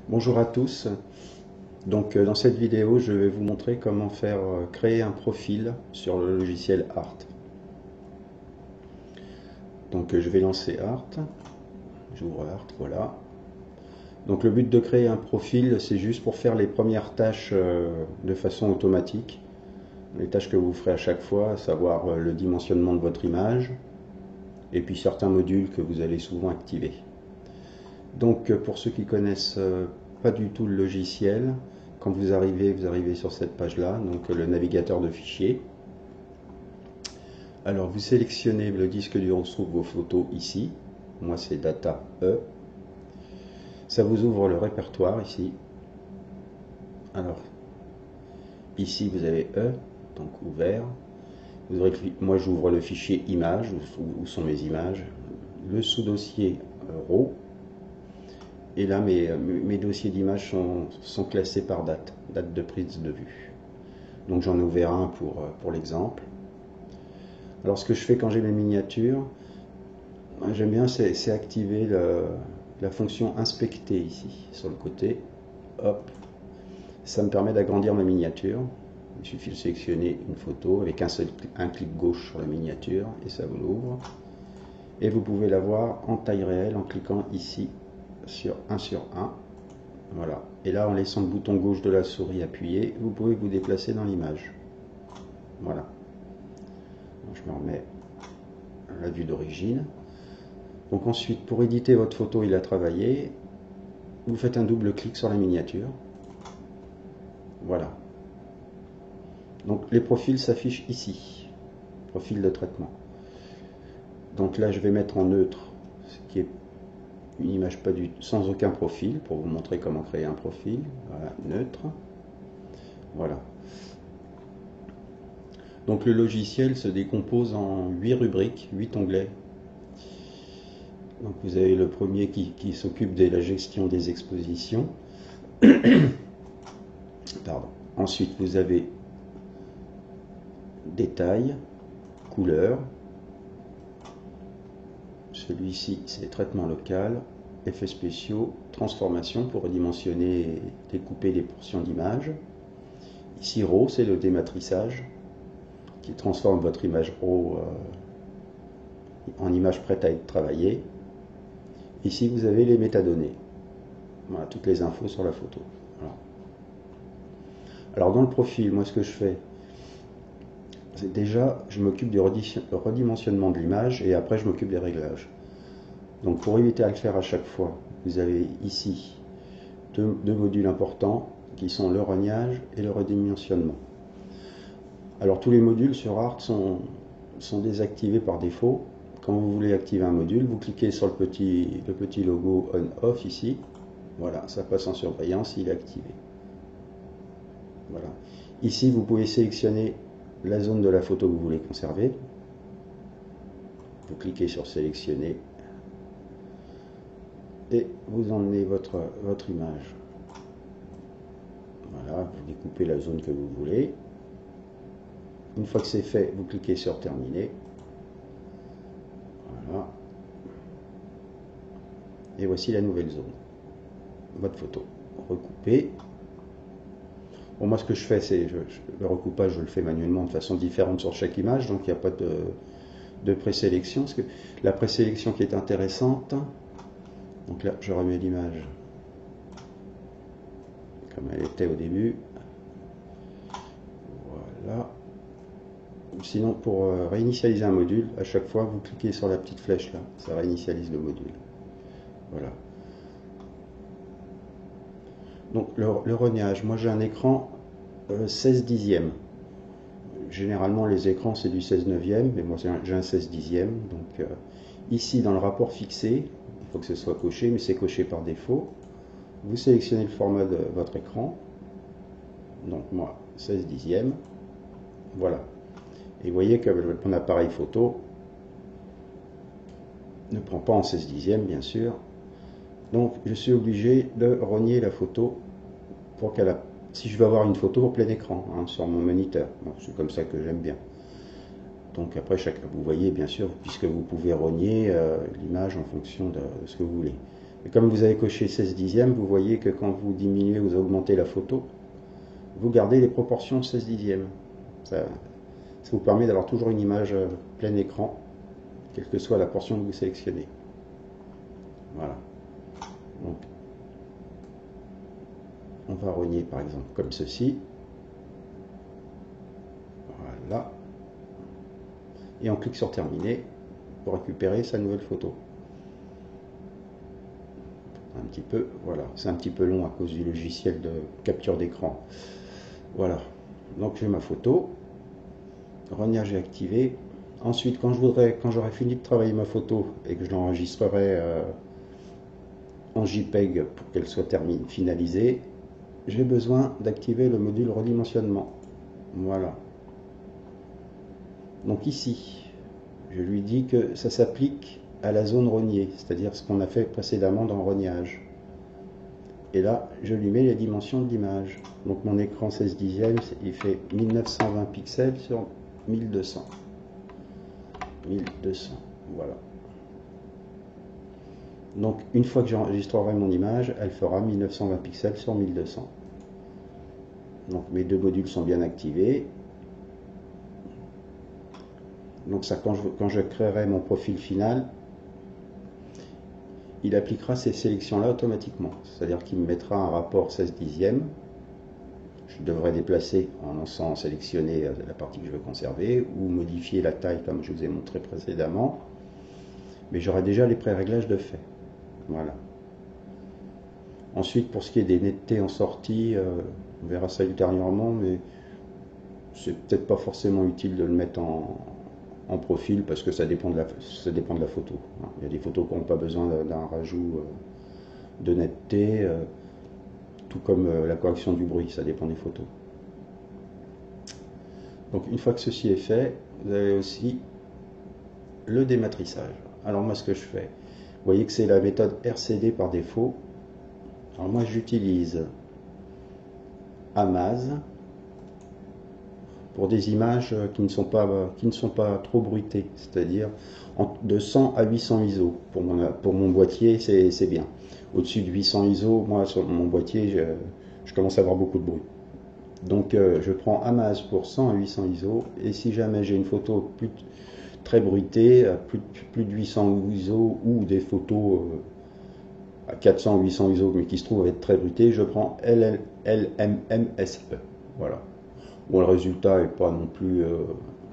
Bonjour à tous. Dans cette vidéo, je vais vous montrer comment créer un profil sur le logiciel Art. Je vais lancer Art. J'ouvre Art, voilà. Donc le but de créer un profil, c'est juste pour faire les premières tâches de façon automatique. Les tâches que vous ferez à chaque fois, à savoir le dimensionnement de votre image et puis certains modules que vous allez souvent activer. Pour ceux qui connaissent pas du tout le logiciel, quand vous arrivez sur cette page-là, donc le navigateur de fichiers. Alors vous sélectionnez le disque dur où se trouvent vos photos ici. Moi c'est Data E. Ça vous ouvre le répertoire ici. Alors ici vous avez E, donc ouvert. Moi j'ouvre le fichier images, où sont mes images, le sous-dossier RAW. Et là, mes dossiers d'images sont classés par date de prise de vue. Donc j'en ai ouvert un pour l'exemple. Alors ce que je fais quand j'ai mes miniatures, j'aime bien, c'est activer la fonction inspecter ici, sur le côté. Hop, ça me permet d'agrandir ma miniature. Il suffit de sélectionner une photo avec un clic gauche sur la miniature et ça vous l'ouvre. Et vous pouvez la voir en taille réelle en cliquant ici sur 1 sur 1. Voilà. Et là, en laissant le bouton gauche de la souris appuyé, vous pouvez vous déplacer dans l'image. Voilà. Donc, je me remets à la vue d'origine. Donc ensuite, pour éditer votre photo et la travailler, vous faites un double clic sur la miniature. Voilà. Donc les profils s'affichent ici. Profil de traitement. Donc là, je vais mettre en neutre, ce qui est une image sans aucun profil, pour vous montrer comment créer un profil. Voilà, neutre. Voilà. Donc le logiciel se décompose en 8 rubriques, 8 onglets. Donc vous avez le premier qui s'occupe de la gestion des expositions. Pardon. Ensuite vous avez détails, couleurs. Celui-ci c'est traitement local, effets spéciaux, transformation pour redimensionner et découper des portions d'image. Ici RAW c'est le dématrissage qui transforme votre image RAW en image prête à être travaillée. Ici vous avez les métadonnées. Voilà, toutes les infos sur la photo. Voilà. Alors dans le profil, moi ce que je fais, c'est déjà, je m'occupe du redimensionnement de l'image et après je m'occupe des réglages. Donc pour éviter à le faire à chaque fois, vous avez ici deux modules importants qui sont le rognage et le redimensionnement. Alors tous les modules sur Art sont désactivés par défaut. Quand vous voulez activer un module, vous cliquez sur le petit logo on-off ici. Voilà, ça passe en surveillance, il est activé. Voilà. Ici, vous pouvez sélectionner la zone de la photo que vous voulez conserver. Vous cliquez sur sélectionner et vous emmenez votre image. Voilà, vous découpez la zone que vous voulez. Une fois que c'est fait, vous cliquez sur terminer. Voilà. Et voici la nouvelle zone. Votre photo. Recoupée. Bon, moi ce que je fais, c'est le recoupage, je le fais manuellement de façon différente sur chaque image, donc il n'y a pas de présélection. Parce que la présélection qui est intéressante, donc là je remets l'image comme elle était au début. Voilà. Sinon, pour réinitialiser un module, à chaque fois vous cliquez sur la petite flèche là, ça réinitialise le module. Voilà. Donc le rognage, moi j'ai un écran 16 dixièmes. Généralement les écrans c'est du 16 neuvième, mais moi j'ai un 16 dixième. Donc ici dans le rapport fixé, il faut que ce soit coché, mais c'est coché par défaut. Vous sélectionnez le format de votre écran. Donc moi 16 dixièmes. Voilà. Et vous voyez que mon appareil photo ne prend pas en 16 dixièmes bien sûr. Donc je suis obligé de rogner la photo pour qu'elle a... Si je veux avoir une photo au plein écran sur mon moniteur, bon, c'est comme ça que j'aime bien. Donc après, vous voyez bien sûr, puisque vous pouvez rogner l'image en fonction de ce que vous voulez. Et comme vous avez coché 16 dixièmes, vous voyez que quand vous diminuez ou augmentez la photo, vous gardez les proportions 16 dixièmes. Ça vous permet d'avoir toujours une image plein écran, quelle que soit la portion que vous sélectionnez. Voilà. Donc, on va rogner par exemple comme ceci. Voilà. Et on clique sur terminer pour récupérer sa nouvelle photo. Un petit peu, voilà, c'est un petit peu long à cause du logiciel de capture d'écran. Voilà, donc j'ai ma photo. Rognage est activé. Ensuite, quand j'aurai fini de travailler ma photo et que je l'enregistrerai en JPEG pour qu'elle soit finalisée, j'ai besoin d'activer le module redimensionnement. Voilà. Donc ici, je lui dis que ça s'applique à la zone rognée, c'est-à-dire ce qu'on a fait précédemment dans rognage. Et là, je lui mets les dimensions de l'image. Donc mon écran 16 dixièmes, il fait 1920 pixels sur 1200. 1200, voilà. Donc une fois que j'enregistrerai mon image, elle fera 1920 pixels sur 1200. Donc mes deux modules sont bien activés. Donc ça, quand je créerai mon profil final, il appliquera ces sélections-là automatiquement. C'est-à-dire qu'il me mettra un rapport 16 dixièmes. Je devrais déplacer sans sélectionner la partie que je veux conserver ou modifier la taille comme je vous ai montré précédemment. Mais j'aurai déjà les pré-réglages de fait. Voilà. Ensuite, pour ce qui est des nettetés en sortie, on verra ça ultérieurement, mais c'est peut-être pas forcément utile de le mettre en profil parce que ça dépend de la photo. Il y a des photos qui n'ont pas besoin d'un rajout de netteté, tout comme la correction du bruit, ça dépend des photos. Donc une fois que ceci est fait, vous avez aussi le dématrissage. Alors moi ce que je fais, vous voyez que c'est la méthode RCD par défaut. Alors moi j'utilise Amaz pour des images qui ne sont pas trop bruitées, c'est-à-dire de 100 à 800 ISO. Pour mon boîtier, c'est bien. Au-dessus de 800 ISO, moi sur mon boîtier, je commence à avoir beaucoup de bruit. Donc je prends Amaz pour 100 à 800 ISO, et si jamais j'ai une photo très bruitée, plus de 800 ISO, ou des photos à 400 ou 800 ISO mais qui se trouvent être très bruitées, je prends LMMSE. Voilà. Bon, le résultat est pas non plus,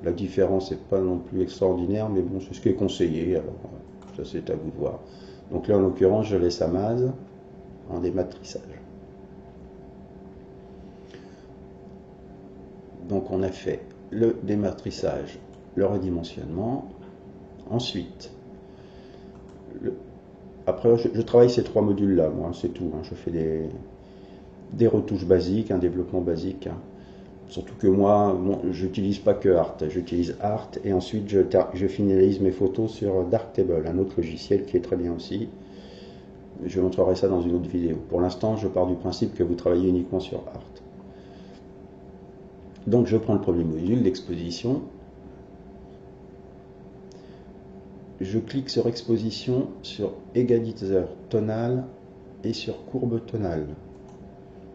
la différence n'est pas non plus extraordinaire, mais bon, c'est ce qui est conseillé, alors ça c'est à vous de voir. Donc là, en l'occurrence, je laisse Amaz en dématrissage. Donc on a fait le dématrissage, le redimensionnement. Ensuite, après, je travaille ces trois modules-là, moi, c'est tout. Je fais des retouches basiques, un développement basique. Surtout que moi, j'utilise pas que Art, j'utilise Art et ensuite je finalise mes photos sur Darktable, un autre logiciel qui est très bien aussi. Je montrerai ça dans une autre vidéo. Pour l'instant, je pars du principe que vous travaillez uniquement sur Art. Donc je prends le premier module, l'exposition. Je clique sur exposition, sur égalisateur tonal et sur courbe tonale.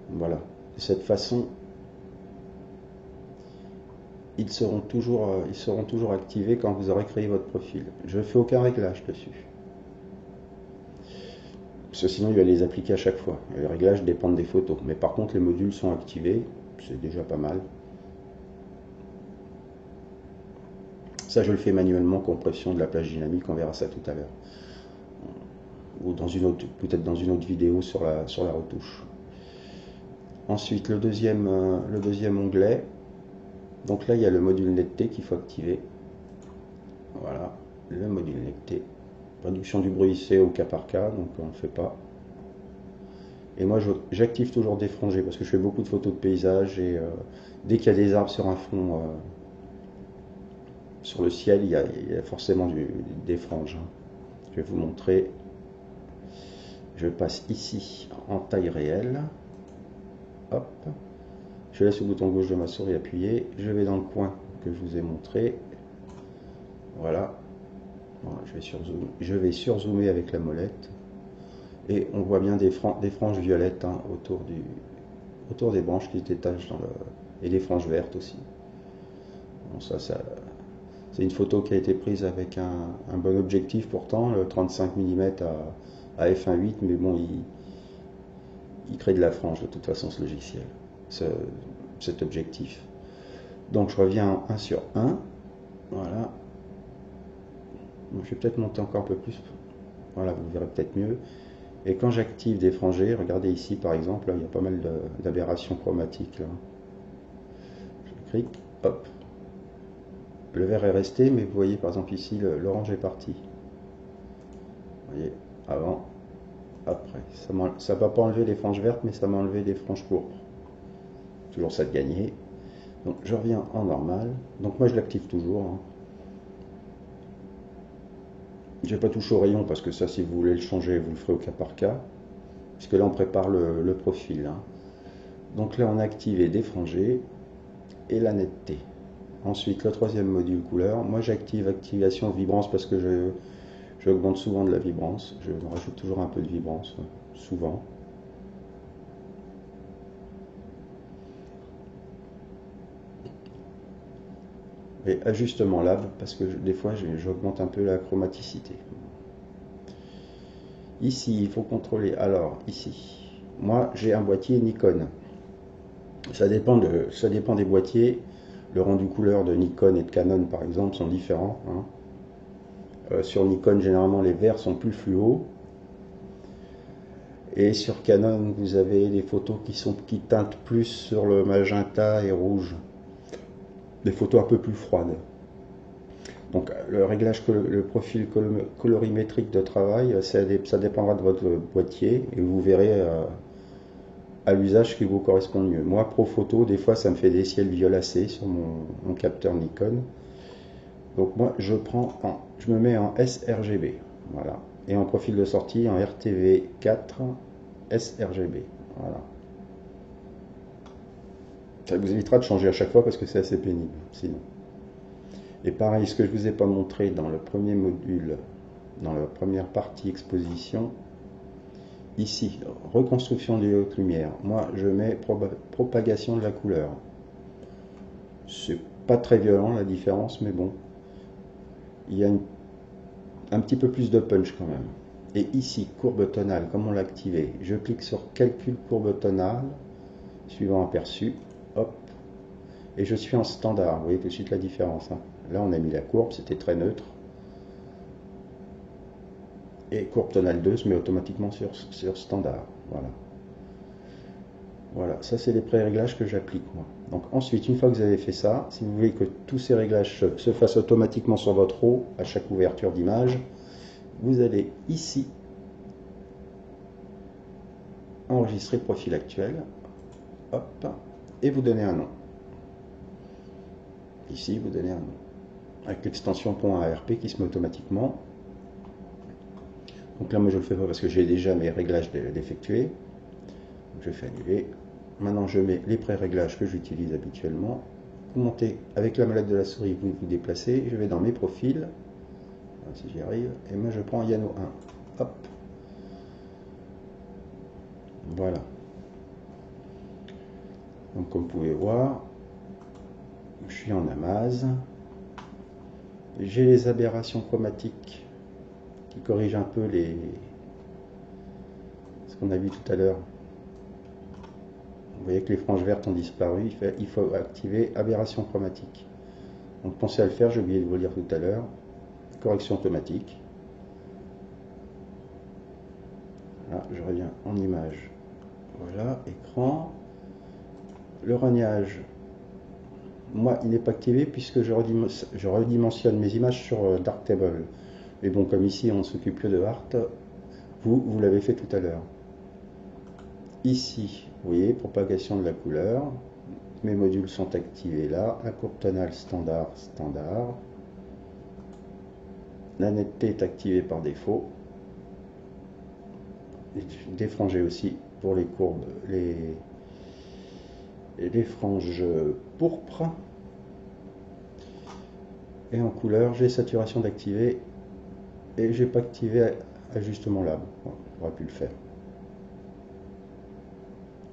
Voilà. De cette façon, ils seront toujours activés quand vous aurez créé votre profil. Je ne fais aucun réglage dessus. Parce que sinon, il va les appliquer à chaque fois. Les réglages dépendent des photos. Mais par contre, les modules sont activés. C'est déjà pas mal. Ça, je le fais manuellement, compression de la plage dynamique. On verra ça tout à l'heure. Ou peut-être dans une autre vidéo sur la retouche. Ensuite, le deuxième onglet. Donc là, il y a le module netteté qu'il faut activer. Voilà, le module netteté. Réduction du bruit, c'est au cas par cas, donc on ne le fait pas. Et moi, j'active toujours des frangés parce que je fais beaucoup de photos de paysages et dès qu'il y a des arbres sur un fond, sur le ciel, il y a forcément des franges. Je vais vous montrer. Je passe ici en taille réelle. Hop. Je laisse le bouton gauche de ma souris appuyé. Je vais dans le coin que je vous ai montré. Voilà. Voilà, je vais surzoomer avec la molette. Et on voit bien des franges violettes hein, autour des branches qui se détachent et des franges vertes aussi. Bon, c'est une photo qui a été prise avec un bon objectif pourtant, le 35 mm à f1.8, mais bon, il crée de la frange de toute façon ce logiciel, cet objectif. Donc je reviens en 1 sur 1, voilà. Je vais peut-être monter encore un peu plus, voilà, vous verrez peut-être mieux. Et quand j'active des frangés, regardez ici par exemple, là, il y a pas mal d'aberrations chromatiques. Là. Je clique, hop. Le vert est resté, mais vous voyez par exemple ici, l'orange est parti. Vous voyez, avant, après. Ça ne va pas enlever les franges vertes, mais ça m'a enlevé des franges pourpres. Toujours ça de gagner. Donc je reviens en normal. Donc moi je l'active toujours. Hein. Je n'ai pas touché au rayon parce que ça, si vous voulez le changer, vous le ferez au cas par cas. Puisque là on prépare le profil. Hein. Donc là on a activé des frangés et la netteté. Ensuite le troisième module couleur. Moi j'active activation vibrance parce que j'augmente souvent de la vibrance. Je rajoute toujours un peu de vibrance, souvent. Et ajustement lab parce que des fois j'augmente un peu la chromaticité. Ici il faut contrôler, alors ici, moi j'ai un boîtier Nikon. Ça dépend des boîtiers. Le rendu couleur de Nikon et de Canon par exemple sont différents. Hein. Sur Nikon généralement les verts sont plus fluo. Et sur Canon vous avez les photos qui teintent plus sur le magenta et rouge. Des photos un peu plus froides. Donc le réglage, le profil colorimétrique de travail, ça dépendra de votre boîtier et vous verrez à l'usage qui vous correspond le mieux. Moi, pro photo, des fois ça me fait des ciels violacés sur mon capteur Nikon. Donc moi je me mets en sRGB, voilà. Et en profil de sortie en RTV4 sRGB, voilà. Ça vous évitera de changer à chaque fois parce que c'est assez pénible sinon. Et pareil, ce que je ne vous ai pas montré dans le premier module, dans la première partie exposition, ici, reconstruction des hautes lumières. Moi, je mets propagation de la couleur. C'est pas très violent la différence, mais bon, il y a un petit peu plus de punch quand même. Et ici, courbe tonale, comme on l'a activé, je clique sur calcul courbe tonale, suivant aperçu, hop, et je suis en standard. Vous voyez tout de suite la différence. Hein. Là, on a mis la courbe, c'était très neutre. Et courbe tonale 2 se met automatiquement sur standard. Voilà. Voilà, ça c'est les pré-réglages que j'applique moi. Donc ensuite, une fois que vous avez fait ça, si vous voulez que tous ces réglages se fassent automatiquement sur votre RAW à chaque ouverture d'image, vous allez ici enregistrer le profil actuel, hop, et vous donnez un nom. Ici, vous donnez un nom. Avec l'extension .arp qui se met automatiquement. Donc là, moi je ne le fais pas parce que j'ai déjà mes réglages d'effectuer. Je fais annuler. Maintenant, je mets les pré-réglages que j'utilise habituellement. Vous montez avec la molette de la souris, vous vous déplacez. Je vais dans mes profils. Si j'y arrive. Et moi, je prends Yano 1. Hop. Voilà. Donc, comme vous pouvez voir, je suis en Amaz. J'ai les aberrations chromatiques qui corrigent un peu ce qu'on a vu tout à l'heure. Vous voyez que les franges vertes ont disparu, il faut activer aberration chromatique. Donc pensez à le faire, j'ai oublié de vous le dire tout à l'heure. Correction automatique. Là, je reviens en image. Voilà, écran. Le rognage, moi, il n'est pas activé puisque je redimensionne mes images sur Darktable. Mais bon, comme ici, on ne s'occupe que de Art, vous l'avez fait tout à l'heure. Ici, vous voyez, propagation de la couleur. Mes modules sont activés là. La courbe tonale standard, standard. La netteté est activée par défaut. Défrangé aussi pour les courbes, les franges pourpres. Et en couleur, j'ai saturation d'activer. Et j'ai pas activé ajustement lab. J'aurais pu le faire.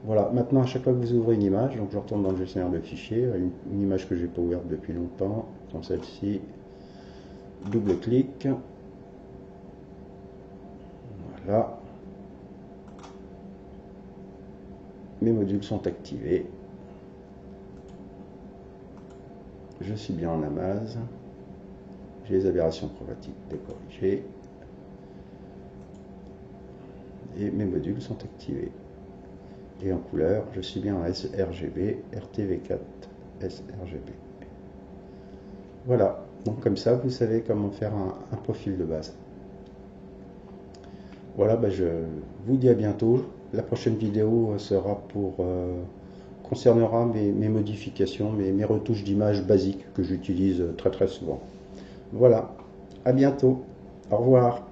Voilà, maintenant à chaque fois que vous ouvrez une image, donc je retourne dans le gestionnaire de fichiers, une image que j'ai pas ouverte depuis longtemps, comme celle-ci, double-clic, voilà, mes modules sont activés, je suis bien en Amaz, j'ai les aberrations chromatiques décorrigées, et mes modules sont activés. Et en couleur, je suis bien en sRGB, RTV4 sRGB. Voilà, donc comme ça, vous savez comment faire un profil de base. Voilà, je vous dis à bientôt. La prochaine vidéo sera concernera mes modifications, mes retouches d'image basiques que j'utilise très souvent. Voilà, à bientôt. Au revoir.